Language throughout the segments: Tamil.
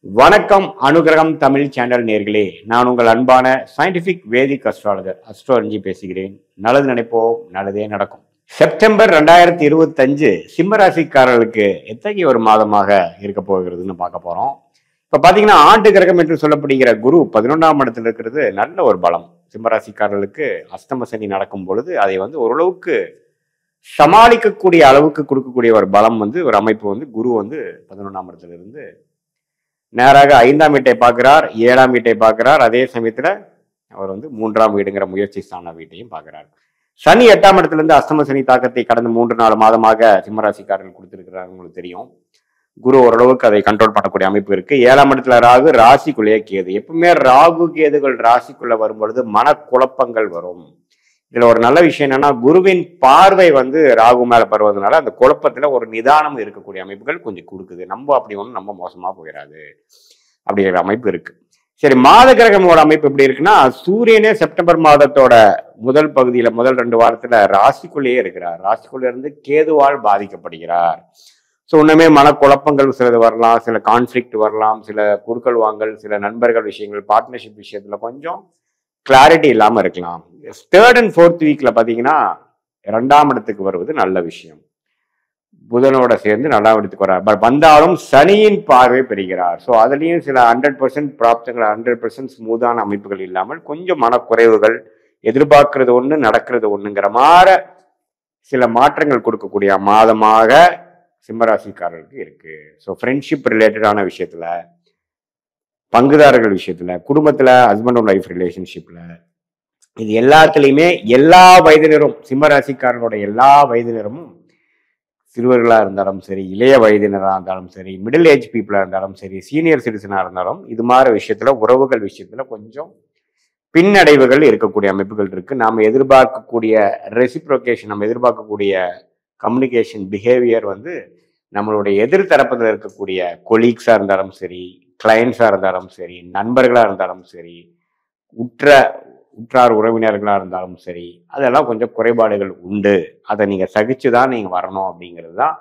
வணக்கம் அனுகிரகம் தமிழ் சேனல் நேர்களே, நான் உங்கள் அன்பான சயின்டிபிக் வேதிக் அஸ்ட்ராலஜர் அஸ்ட்ரோலஜி பேசுகிறேன். நல்லது நினைப்போம், நல்லதே நடக்கும். செப்டம்பர் 2025 சிம்ம ராசிக்காரர்களுக்கு எத்தகைய ஒரு மாதமாக இருக்க போகிறதுன்னு பார்க்க போறோம். இப்ப பாத்தீங்கன்னா ஆண்டு கிரகம் என்று சொல்லப்படுகிற குரு 11ஆம் இடத்துல இருக்கிறது நல்ல ஒரு பலம். சிம்ம ராசிக்காரர்களுக்கு அஷ்டம சனி நடக்கும் பொழுது அதை ஓரளவுக்கு சமாளிக்கக்கூடிய அளவுக்கு கொடுக்கக்கூடிய ஒரு பலம் ஒரு அமைப்பு குரு 11ஆம் இடத்துல இருந்து நேராக 5ஆம் வீட்டை பார்க்கிறார், 7ஆம் வீட்டை பார்க்கிறார். அதே சமயத்துல அவர் 3ஆம் வீடுங்கிற முயற்சி ஸ்தான வீட்டையும் பார்க்கிறார். சனி 8ஆம் இடத்துல இருந்து அஷ்டம சனி தாக்கத்தை கடந்த 3-4 மாதமாக சிம்மராசிக்காரர்கள் கொடுத்திருக்கிறார். உங்களுக்கு தெரியும், குரு ஓரளவுக்கு அதை கண்ட்ரோல் பண்ணக்கூடிய அமைப்பு இருக்கு. 7ஆம் இடத்துல ராகு, ராசிக்குள்ளேயே கேது. எப்பவுமே ராகு கேதுகள் ராசிக்குள்ள வரும்பொழுது மனக்குழப்பங்கள் வரும். இதுல ஒரு நல்ல விஷயம் என்னன்னா, குருவின் பார்வை ராகு மேல பருவதனால அந்த குழப்பத்துல ஒரு நிதானம் இருக்கக்கூடிய அமைப்புகள் கொஞ்சம் கொடுக்குது. நம்ம அப்படி ஒன்றும் நம்ம மோசமா போயிடாது அப்படிங்கிற அமைப்பு இருக்கு. சரி, மாத கிரகமோட அமைப்பு எப்படி இருக்குன்னா, சூரியனே செப்டம்பர் மாதத்தோட முதல் பகுதியில முதல் 2 வாரத்துல ராசிக்குள்ளேயே இருக்கிறார். ராசிக்குள்ள இருந்து கேதுவால் பாதிக்கப்படுகிறார். ஸோ இன்னுமே மனக்குழப்பங்கள் சிலது வரலாம், சில கான்ஃபிளிக்ட் வரலாம், சில குடுக்கல் வாங்கல், சில நண்பர்கள் விஷயங்கள், பார்ட்னர்ஷிப் விஷயத்துல கொஞ்சம் கிளாரிட்டி இல்லாம இருக்கலாம். 3rd and 4th வீக்ல பாத்தீங்கன்னா 2ஆம் இடத்துக்கு வருவது நல்ல விஷயம். புதனோட சேர்ந்து 4ஆம் இடத்துக்கு வர்றார். பட் வந்தாலும் சனியின் பார்வை பெறுகிறார். ஸோ அதுலயும் சில 100% பிராப்தங்கள், 100% ஸ்மூதான அமைப்புகள் இல்லாமல் கொஞ்சம் மனக்குறைவுகள், எதிர்பார்க்கறது ஒண்ணு நடக்கிறது ஒண்ணுங்கிற மாதிரி சில மாற்றங்கள் கொடுக்கக்கூடிய மாதமாக சிம்மராசிக்காரர்களுக்கு இருக்கு. ஸோ ஃப்ரெண்ட்ஷிப் ரிலேட்டடான விஷயத்துல, பங்குதாரர்கள் விஷயத்துல, குடும்பத்துல, ஹஸ்பண்ட் அண்ட் ஒய்ஃப் ரிலேஷன்ஷிப்ல, இது எல்லாத்துலயுமே எல்லா வயதினரும், சிம்ம ராசிக்காரர்களோட எல்லா வயதினரும், சிறுவர்களா இருந்தாலும் சரி, இளைய வயதினராக இருந்தாலும் சரி, மிடில் ஏஜ் பீப்புளா இருந்தாலும் சரி, சீனியர் சிட்டிசனா இருந்தாலும், இது மாதிரி விஷயத்துல, உறவுகள் விஷயத்துல கொஞ்சம் பின்னடைவுகள் இருக்கக்கூடிய அமைப்புகள் இருக்கு. நாம எதிர்பார்க்கக்கூடிய ரெசிப்ரோகேஷன், நம்ம எதிர்பார்க்கக்கூடிய கம்யூனிகேஷன் பிஹேவியர் நம்மளுடைய எதிர்த்தரப்புல இருக்கக்கூடிய கொலீக்ஸா இருந்தாலும் சரி, கிளையன்ஸா இருந்தாலும் சரி, நண்பர்களா இருந்தாலும் சரி, உற்றார் உறவினர்களா இருந்தாலும் சரி, அதெல்லாம் கொஞ்சம் குறைபாடுகள் உண்டு. அதை நீங்க சகிச்சுதான் நீங்க வரணும் அப்படிங்கிறது தான்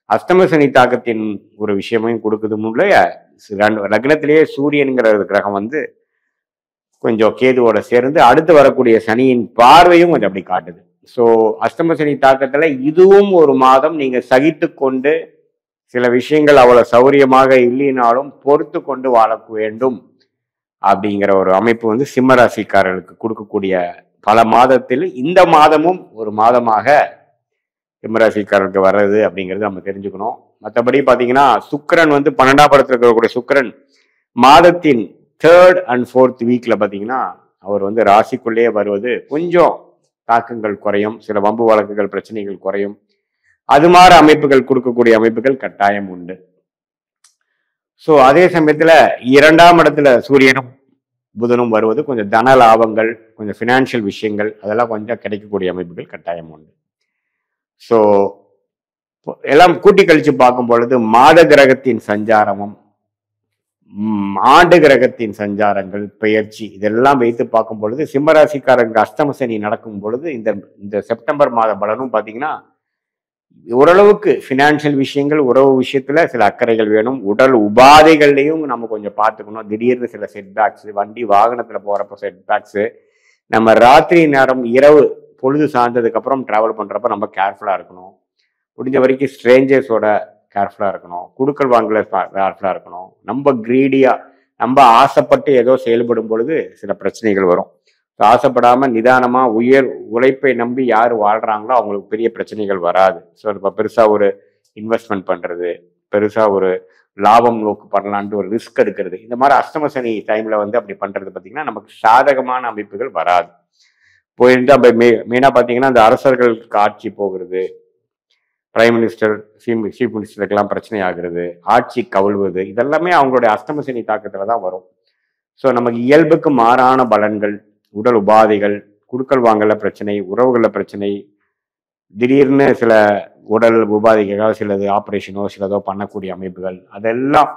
அஷ்டம சனி தாக்கத்தின் ஒரு விஷயமையும் கொடுக்குது. லக்னத்திலேயே சூரியனுங்கிற கிரகம் கொஞ்சம் கேதுவோட சேர்ந்து அடுத்து வரக்கூடிய சனியின் பார்வையும் கொஞ்சம் அப்படி காட்டுது. ஸோ அஷ்டம சனி தாக்கத்துல இதுவும் ஒரு மாதம் நீங்க சகித்து கொண்டு, சில விஷயங்கள் அவ்வளவு சௌரியமாக இல்லைனாலும் பொறுத்து கொண்டு வாழ வேண்டும் அப்படிங்கிற ஒரு அமைப்பு சிம்ம ராசிக்காரர்களுக்கு கொடுக்கக்கூடிய பல மாதத்தில் இந்த மாதமும் ஒரு மாதமாக சிம்ம ராசிக்காரர்களுக்கு வர்றது அப்படிங்கிறது நம்ம தெரிஞ்சுக்கணும். மற்றபடி பாத்தீங்கன்னா சுக்கிரன் 12ஆம் இடத்துல இருக்கக்கூடிய சுக்கிரன் மாதத்தின் 3rd and 4th வீக்ல பாத்தீங்கன்னா அவர் ராசிக்குள்ளேயே வருவது கொஞ்சம் தாக்கங்கள் குறையும், சில வம்பு வழக்குகள் பிரச்சனைகள் குறையும். அது மாதிரி அமைப்புகள் கொடுக்கக்கூடிய அமைப்புகள் கட்டாயம் உண்டு. ஸோ அதே சமயத்துல 2ஆம் இடத்துல சூரியனும் புதனும் வருவது கொஞ்சம் தன லாபங்கள், கொஞ்சம் ஃபினான்ஷியல் விஷயங்கள், அதெல்லாம் கொஞ்சம் கிடைக்கக்கூடிய அமைப்புகள் கட்டாயம் உண்டு. ஸோ எல்லாம் கூட்டி கழிச்சு பார்க்கும் பொழுது மாத கிரகத்தின் சஞ்சாரமும் ஆண்டு கிரகத்தின் சஞ்சாரங்கள், பெயர்ச்சி, இதெல்லாம் வைத்து பார்க்கும் பொழுது சிம்மராசிக்காரங்க அஷ்டம சனி நடக்கும் பொழுது இந்த செப்டம்பர் மாத பலனும் பார்த்தீங்கன்னா ஓரளவுக்கு ஃபினான்ஷியல் விஷயங்கள், உறவு விஷயத்துல சில அக்கறைகள் வேணும். உடல் உபாதைகள்லையும் நம்ம கொஞ்சம் பார்த்துக்கணும். திடீர்னு சில செட்பேக்ஸ், வண்டி வாகனத்துல போறப்ப செட்பேக்ஸ், நம்ம ராத்திரி நேரம் இரவு பொழுது சார்ந்ததுக்கு அப்புறம் டிராவல் பண்றப்ப நம்ம கேர்ஃபுல்லா இருக்கணும். முடிஞ்ச வரைக்கும் ஸ்ட்ரேஞ்சர்ஸோட கேர்ஃபுல்லா இருக்கணும். குடுக்கல் வாங்கல கேர்ஃபுல்லா இருக்கணும். நம்ம கிரீடியா, நம்ம ஆசைப்பட்டு ஏதோ செயல்படும் பொழுது சில பிரச்சனைகள் வரும். ஆசைப்படாம நிதானமா உழைப்பை நம்பி யார் வாழ்றாங்களோ அவங்களுக்கு பெரிய பிரச்சனைகள் வராது. ஸோ இப்போ பெருசா ஒரு இன்வெஸ்ட்மெண்ட் பண்றது, பெருசா ஒரு லாபம் நோக்கு பண்ணலான்ட்டு ஒரு ரிஸ்க் எடுக்கிறது, இந்த மாதிரி அஷ்டம சனி டைம்ல அப்படி பண்றது பார்த்தீங்கன்னா நமக்கு சாதகமான அமைப்புகள் வராது. போயிட்டு அப்ப மெயினா பார்த்தீங்கன்னா அந்த அரசர்களுக்கு ஆட்சி போகிறது, பிரைம் மினிஸ்டர், சீஃப் மினிஸ்டருக்கெல்லாம் பிரச்சனை ஆகுறது, ஆட்சி கவிழ்வது, இதெல்லாமே அவங்களுடைய அஷ்டம சனி தாக்கத்துல தான் வரும். ஸோ நமக்கு இயல்புக்கு மாறான பலன்கள், உடல் உபாதைகள், குடுக்கல் வாங்கல பிரச்சனை, உறவுகள பிரச்சனை, திடீர்னு சில உடல் உபாதைகளாக சிலது ஆப்ரேஷனோ சிலதோ பண்ணக்கூடிய அமைப்புகள், அதெல்லாம்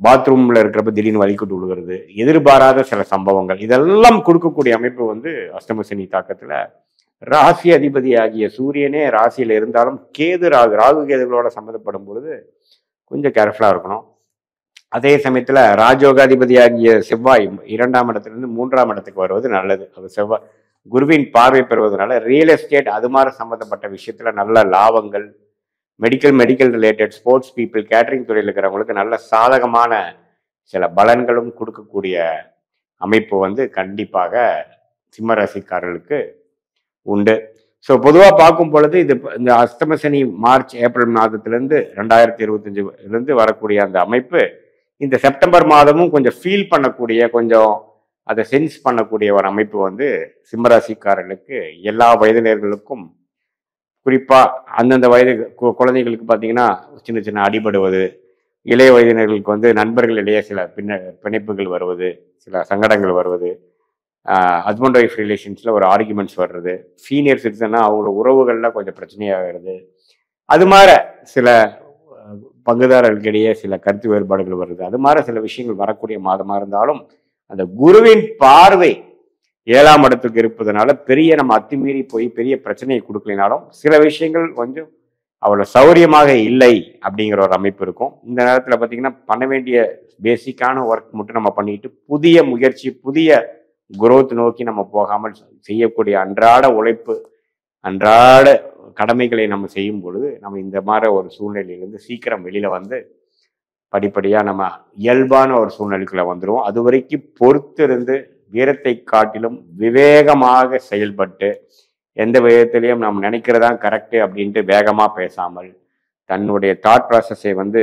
பாத்ரூம்ல இருக்கிறப்ப திடீர்னு வலிக்குட்டு விழுகிறது, எதிர்பாராத சில சம்பவங்கள், இதெல்லாம் கொடுக்கக்கூடிய அமைப்பு அஷ்டம சனி தாக்கத்துல ராசி அதிபதி ஆகிய சூரியனே ராசியில இருந்தாலும் ராகு கேதுகளோட சம்மந்தப்படும் பொழுது கொஞ்சம் கேர்ஃபுல்லா இருக்கணும். அதே சமயத்துல ராஜயோகாதிபதியாகிய செவ்வாய் 2ஆம் இடத்திலிருந்து 3ஆம் இடத்துக்கு வருவது நல்லது. அது செவ்வாய் குருவின் பார்வை பெறுவதனால ரியல் எஸ்டேட் அது மாதிரி சம்பந்தப்பட்ட விஷயத்துல நல்ல லாபங்கள், medical related, sports people, catering துறையில் இருக்கிறவங்களுக்கு நல்ல சாதகமான சில பலன்களும் கொடுக்கக்கூடிய அமைப்பு வந்து கண்டிப்பாக சிம்ம ராசிக்காரர்களுக்கு உண்டு. ஸோ பொதுவாக பார்க்கும் பொழுது இது இந்த அஷ்டம சனி மார்ச் ஏப்ரல் மாதத்திலிருந்து 2025 வரக்கூடிய அந்த அமைப்பு இந்த செப்டம்பர் மாதமும் கொஞ்சம் ஃபீல் பண்ணக்கூடிய, கொஞ்சம் அதை சென்ஸ் பண்ணக்கூடிய ஒரு அமைப்பு வந்து சிம்மராசிக்காரர்களுக்கு எல்லா வயதினர்களுக்கும், குறிப்பாக அந்தந்த வயது குழந்தைகளுக்கு பார்த்தீங்கன்னா சின்ன சின்ன அடிபடுவது, இளைய வயதினர்களுக்கு வந்து நண்பர்களிடையே சில பிணைப்புகள் வருவது, சில சங்கடங்கள் வருவது, ஹஸ்பண்ட் ஒய்ஃப் ரிலேஷன்ஸில் ஒரு ஆர்குமெண்ட்ஸ் வர்றது, சீனியர் சிட்டிசன்னா அவங்களோட உறவுகளில் கொஞ்சம் பிரச்சனையாகிறது, அது மாதிரி சில பங்குதாரர்களுக்கிடையே சில கருத்து வேறுபாடுகள் வருது, அது மாதிரி சில விஷயங்கள் வரக்கூடிய மாதமாக இருந்தாலும் அந்த குருவின் பார்வை 7ஆம் இடத்துக்கு இருப்பதனால பெரிய நம்ம அத்துமீறி போய் பெரிய பிரச்சனையை கொடுக்கலினாலும் சில விஷயங்கள் கொஞ்சம் அவ்வளோ சௌரியமாக இல்லை அப்படிங்கிற ஒரு அமைப்பு இருக்கும். இந்த நேரத்தில் பார்த்தீங்கன்னா பண்ண வேண்டிய பேசிக்கான ஒர்க் மட்டும் நம்ம பண்ணிட்டு புதிய முயற்சி, புதிய குரோத் நோக்கி நம்ம போகாமல் செய்யக்கூடிய அன்றாட உழைப்பு, அன்றாட கடமைகளை நம்ம செய்யும் பொழுது நம்ம இந்த மாதிரி ஒரு சூழ்நிலையிலிருந்து சீக்கிரம் வெளியில வந்து படிப்படியாக நம்ம இயல்பான ஒரு சூழ்நிலைக்குள்ள வந்துடுவோம். அது வரைக்கும் பொறுத்திருந்து வீரத்தை காட்டிலும் விவேகமாக செயல்பட்டு எந்த விதத்திலையும் நம்ம நினைக்கிறதா கரெக்டு அப்படின்ட்டு வேகமாக பேசாமல், தன்னுடைய தாட் ப்ராசஸை வந்து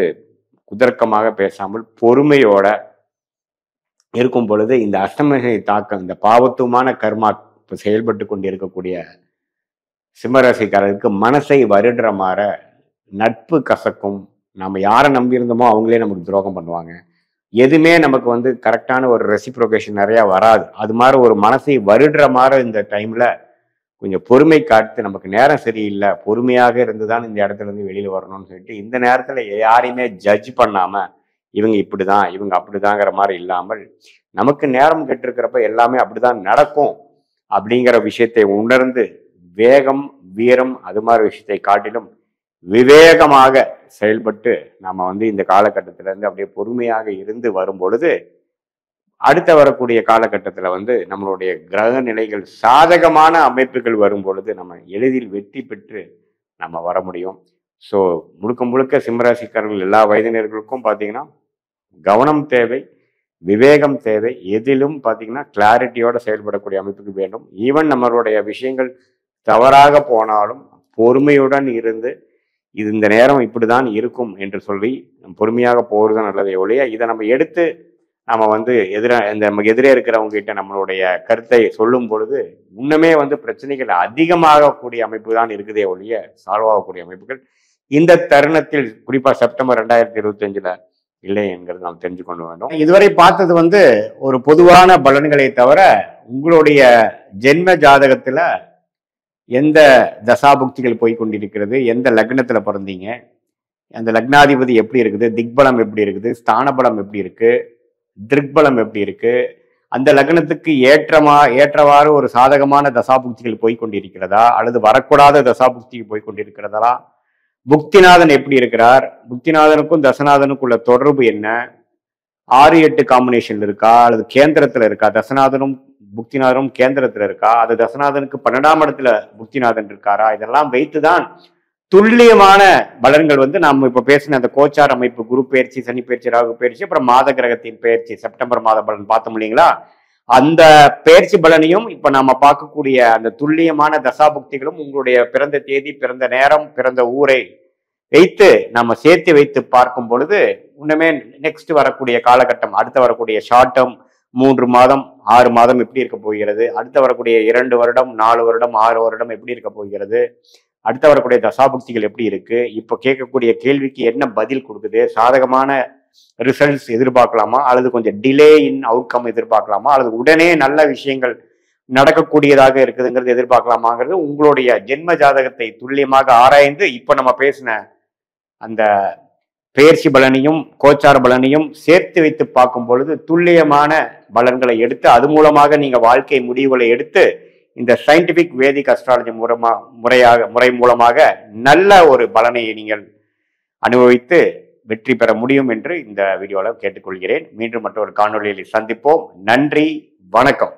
குதர்க்கமாக பேசாமல் பொறுமையோட இருக்கும் பொழுது இந்த அஷ்டமசனி தாக்கம், இந்த பாவத்துவமான கர்மா செயல்பட்டு கொண்டு இருக்கக்கூடிய சிம்மராசிக்காரருக்கு மனசை வருடுற மாதிரி நட்பு கசக்கும். நம்ம யாரை நம்பியிருந்தோமோ அவங்களே நமக்கு துரோகம் பண்ணுவாங்க. எதுவுமே நமக்கு வந்து கரெக்டான ஒரு ரெசிப்ரோகேஷன் நிறையா வராது. அது மாதிரி ஒரு மனசை வருடுற மாதிரி இந்த டைமில் கொஞ்சம் பொறுமை காட்டு, நமக்கு நேரம் சரியில்லை, பொறுமையாக இருந்து தான் இந்த இடத்துல இருந்து வெளியில் வரணும்னு சொல்லிட்டு இந்த நேரத்தில் யாரையுமே ஜட்ஜ் பண்ணாமல் இவங்க இப்படி தான் இவங்க அப்படிதாங்கிற மாதிரி இல்லாமல் நமக்கு நேரம் கெட்டிருக்கிறப்ப எல்லாமே அப்படிதான் நடக்கும் அப்படிங்கிற விஷயத்தை உணர்ந்து வேகம், வீரம் அது மாதிரி விஷயத்தை காட்டிலும் விவேகமாக செயல்பட்டு நம்ம வந்து இந்த காலகட்டத்திலேருந்து அப்படியே பொறுமையாக இருந்து வரும் பொழுது அடுத்த வரக்கூடிய காலகட்டத்தில் வந்து நம்மளுடைய கிரக நிலைகள் சாதகமான அமைப்புகள் வரும் பொழுது நம்ம எளிதில் வெற்றி பெற்று நம்ம வர முடியும். ஸோ முழுக்க முழுக்க சிம்மராசிக்காரர்கள் எல்லா வயதினர்களுக்கும் பார்த்தீங்கன்னா கவனம் தேவை, விவேகம் தேவை. எதிலும் பார்த்தீங்கன்னா கிளாரிட்டியோட செயல்படக்கூடிய அமைப்புக்கு வேண்டும். ஈவன் நம்மளுடைய விஷயங்கள் தவறாக போனாலும் பொறுமையுடன் இருந்து இது இந்த நேரம் இப்படிதான் இருக்கும் என்று சொல்லி பொறுமையாக போகிறது நல்லதை ஒழிய இதை நம்ம எடுத்து நம்ம வந்து நமக்கு எதிரே இருக்கிறவங்க கிட்ட நம்மளுடைய கருத்தை சொல்லும் பொழுது இன்னுமே வந்து பிரச்சனைகள் அதிகமாகக்கூடிய அமைப்பு தான் இருக்குதே ஒழிய சால்வ் ஆகக்கூடிய அமைப்புகள் இந்த தருணத்தில் குறிப்பாக செப்டம்பர் 2025 இல்லை என்கிறது நாம் தெரிஞ்சு கொள்ள வேண்டும். இதுவரை பார்த்தது வந்து ஒரு பொதுவான பலன்களை தவிர உங்களுடைய ஜென்ம ஜாதகத்துல எந்த தசாபுக்திகள் போய் கொண்டிருக்கிறது, எந்த லக்னத்துல பிறந்தீங்க, அந்த லக்னாதிபதி எப்படி இருக்குது, திக்பலம் எப்படி இருக்குது, ஸ்தானபலம் எப்படி இருக்கு, திருக்பலம் எப்படி இருக்கு, அந்த லக்னத்துக்கு ஏற்றவாறு ஒரு சாதகமான தசாபுக்திகள் போய் கொண்டிருக்கிறதா அல்லது வரக்கூடாத தசாபுக்திகள் போய் கொண்டிருக்கிறதா, புக்திநாதன் எப்படி இருக்கிறார், புக்திநாதனுக்கும் தசநாதனுக்குள்ள தொடர்பு என்ன, 6-8 காம்பினேஷன் இருக்கா அல்லது கேந்திரத்துல இருக்கா, தசநாதனும் புக்திநாதனும் கேந்திரத்துல இருக்கா, அது தசநாதனுக்கு 12ஆம் இடத்துல புக்திநாதன் இருக்காரா, இதெல்லாம் வைத்துதான் துல்லியமான பலன்கள் வந்து நாம் இப்ப பேசின அந்த கோச்சார் அமைப்பு, குரு பயிற்சி, சனி பயிற்சி, ராகு பயிற்சி, அப்புறம் மாத கிரகத்தின் பயிற்சி, செப்டம்பர் மாத பலன் பார்த்தோம் இல்லைங்களா, அந்த பயிற்சி பலனையும் இப்ப நாம பார்க்கக்கூடிய அந்த துல்லியமான தசாபுக்திகளும் உங்களுடைய பிறந்த தேதி, பிறந்த நேரம், பிறந்த ஊரை வைத்து நம்ம சேர்த்து வைத்து பார்க்கும் பொழுது இன்னுமே நெக்ஸ்ட் வரக்கூடிய காலகட்டம், அடுத்த வரக்கூடிய ஷார்ட் டேர்ம் 3 மாதம் 6 மாதம் எப்படி இருக்க போகிறது, அடுத்த வரக்கூடிய 2 வருடம் 4 வருடம் 6 வருடம் எப்படி இருக்க போகிறது, அடுத்த வரக்கூடிய தசாபுக்திகள் எப்படி இருக்கு, இப்ப கேட்கக்கூடிய கேள்விக்கு என்ன பதில் கொடுக்குது, சாதகமான ரிசல்ட்ஸ் எதிர்பார்க்கலாமா அல்லது கொஞ்சம் டிலே இன் அவுட்கம் எதிர்பார்க்கலாமா அல்லது உடனே நல்ல விஷயங்கள் நடக்கக்கூடியதாக இருக்குதுங்கிறது எதிர்பார்க்கலாமாங்கிறது உங்களுடைய ஜென்ம ஜாதகத்தை துல்லியமாக ஆராய்ந்து இப்ப நம்ம பேசின அந்த பெயர்ச்சி பலனையும் கோச்சார பலனையும் சேர்த்து வைத்து பார்க்கும் பொழுது துல்லியமான பலன்களை எடுத்து அது மூலமாக நீங்க வாழ்க்கை முடிவுகளை எடுத்து இந்த சயின்டிபிக் வேதிக் அஸ்ட்ராலஜி முறை மூலமாக நல்ல ஒரு பலனை நீங்கள் அனுபவித்து வெற்றி பெற முடியும் என்று இந்த வீடியோவில் கேட்டுக்கொள்கிறேன். மீண்டும் மற்றொரு காணொளியில் சந்திப்போம். நன்றி, வணக்கம்.